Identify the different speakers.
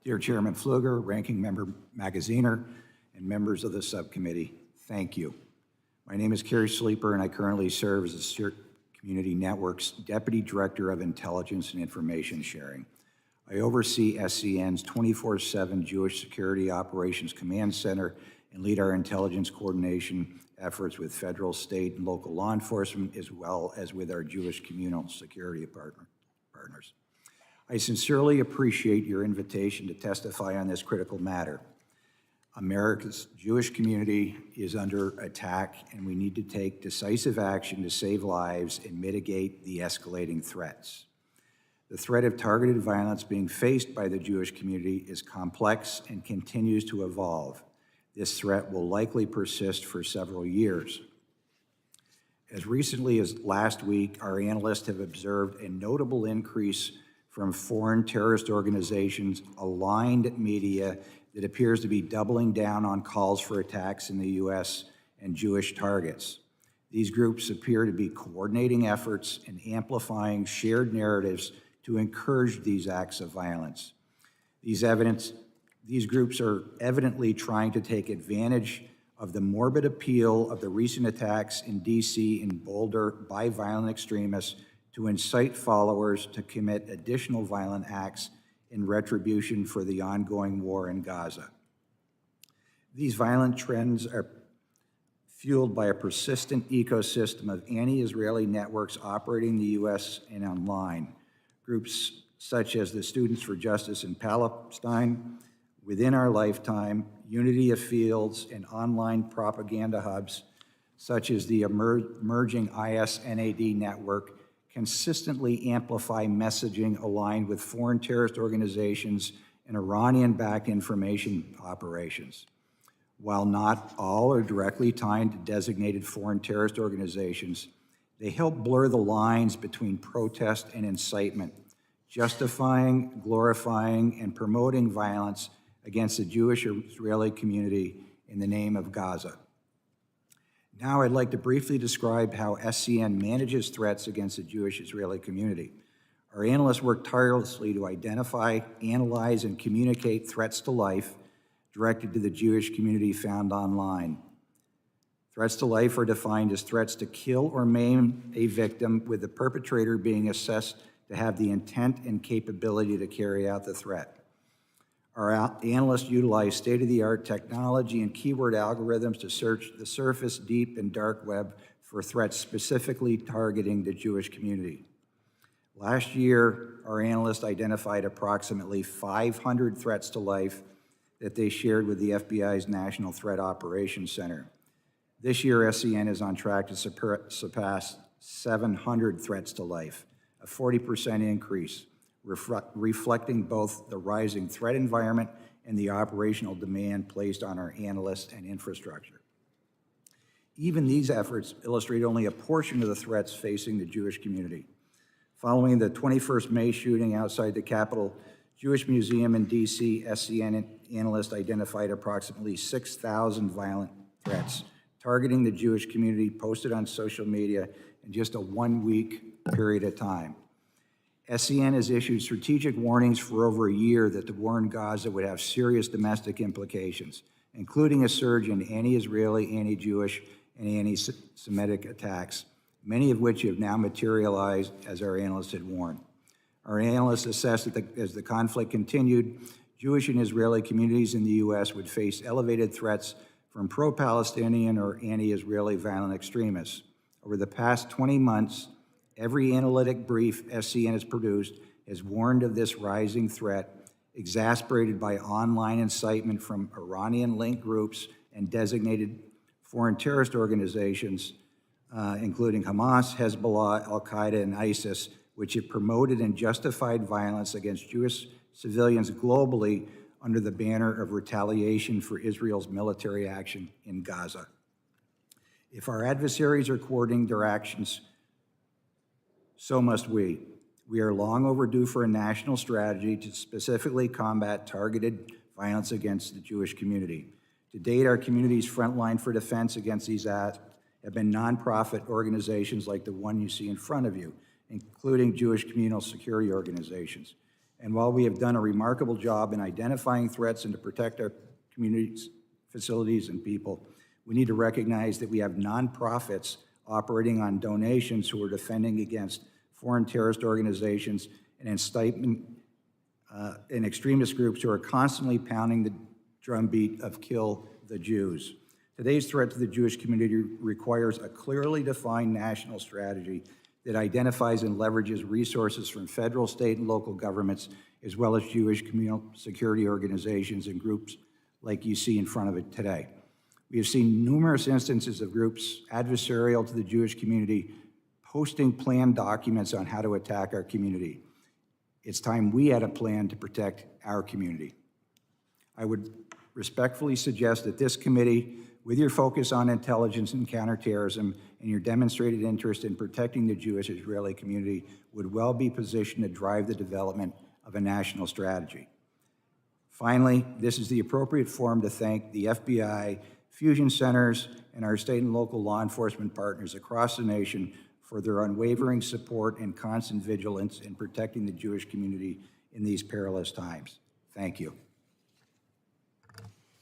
Speaker 1: Dear Chairman Pfluger, Ranking Member Magaziner, and members of the subcommittee, thank you. My name is Kerry and I currently serve as the CERT Community Network's Deputy Director of Intelligence and Information Sharing. I oversee SCN's 24/7 Jewish Security Operations Command Center and lead our intelligence coordination efforts with federal, state, and local law enforcement, as well as with our Jewish communal security partners. I sincerely appreciate your invitation to testify on this critical matter. America's Jewish community is under attack, and we need to take decisive action to save lives and mitigate the escalating threats. The threat of targeted violence being faced by the Jewish community is complex and continues to evolve. This threat will likely persist for several years. As recently as last week, our analysts have observed a notable increase from foreign terrorist organizations, aligned media that appears to be doubling down on calls for attacks in the U.S. and Jewish targets. These groups appear to be coordinating efforts and amplifying shared narratives to encourage these acts of violence. These groups are evidently trying to take advantage of the morbid appeal of the recent attacks in D.C. and Boulder by violent extremists to incite followers to commit additional violent acts in retribution for the ongoing war in Gaza. These violent trends are fueled by a persistent ecosystem of anti-Israeli networks operating in the U.S. and online. Groups such as the Students for Justice in Palestine, Within Our Lifetime, Unity of Fields, and online propaganda hubs such as the emerging ISNAD network consistently amplify messaging aligned with foreign terrorist organizations and Iranian-backed information operations. While not all are directly tied to designated foreign terrorist organizations, they help blur the lines between protest and incitement, justifying, glorifying, and promoting violence against the Jewish Israeli community in the name of Gaza. Now I'd like to briefly describe how SCN manages threats against the Jewish Israeli community. Our analysts work tirelessly to identify, analyze, and communicate threats to life directed to the Jewish community found online. Threats to life are defined as threats to kill or maim a victim, with the perpetrator being assessed to have the intent and capability to carry out the threat. Our analysts utilize state-of-the-art technology and keyword algorithms to search the surface, deep, and dark web for threats specifically targeting the Jewish community. Last year, our analysts identified approximately 500 threats to life that they shared with the FBI's National Threat Operations Center. This year, SCN is on track to surpass 700 threats to life, a 40% increase, reflecting both the rising threat environment and the operational demand placed on our analysts and infrastructure. Even these efforts illustrate only a portion of the threats facing the Jewish community. Following the 21st May shooting outside the Capitol Jewish Museum in D.C., SCN analysts identified approximately 6,000 violent threats targeting the Jewish community posted on social media in just a one-week period of time. SCN has issued strategic warnings for over a year that the war in Gaza would have serious domestic implications, including a surge in anti-Israeli, anti-Jewish, and anti-Semitic attacks, many of which have now materialized as our analysts had warned. Our analysts assessed that as the conflict continued, Jewish and Israeli communities in the U.S. would face elevated threats from pro-Palestinian or anti-Israeli violent extremists. Over the past 20 months, every analytic brief SCN has produced has warned of this rising threat, exasperated by online incitement from Iranian-linked groups and designated foreign terrorist organizations, including Hamas, Hezbollah, Al-Qaeda, and ISIS, which have promoted and justified violence against Jewish civilians globally under the banner of retaliation for Israel's military action in Gaza. If our adversaries are coordinating their actions, so must we. We are long overdue for a national strategy to specifically combat targeted violence against the Jewish community. To date, our community's front line for defense against these acts have been nonprofit organizations like the one you see in front of you, including Jewish communal security organizations. And while we have done a remarkable job in identifying threats and to protect our communities, facilities, and people, we need to recognize that we have nonprofits operating on donations who are defending against foreign terrorist organizations and incitement and extremist groups who are constantly pounding the drumbeat of kill the Jews. Today's threat to the Jewish community requires a clearly defined national strategy that identifies and leverages resources from federal, state, and local governments, as well as Jewish communal security organizations and groups like you see in front of it today. We have seen numerous instances of groups adversarial to the Jewish community posting planned documents on how to attack our community. It's time we had a plan to protect our community. I would respectfully suggest that this committee, with your focus on intelligence and counterterrorism and your demonstrated interest in protecting the Jewish Israeli community, would well be positioned to drive the development of a national strategy. Finally, this is the appropriate forum to thank the FBI, fusion centers, and our state and local law enforcement partners across the nation for their unwavering support and constant vigilance in protecting the Jewish community in these perilous times. Thank you.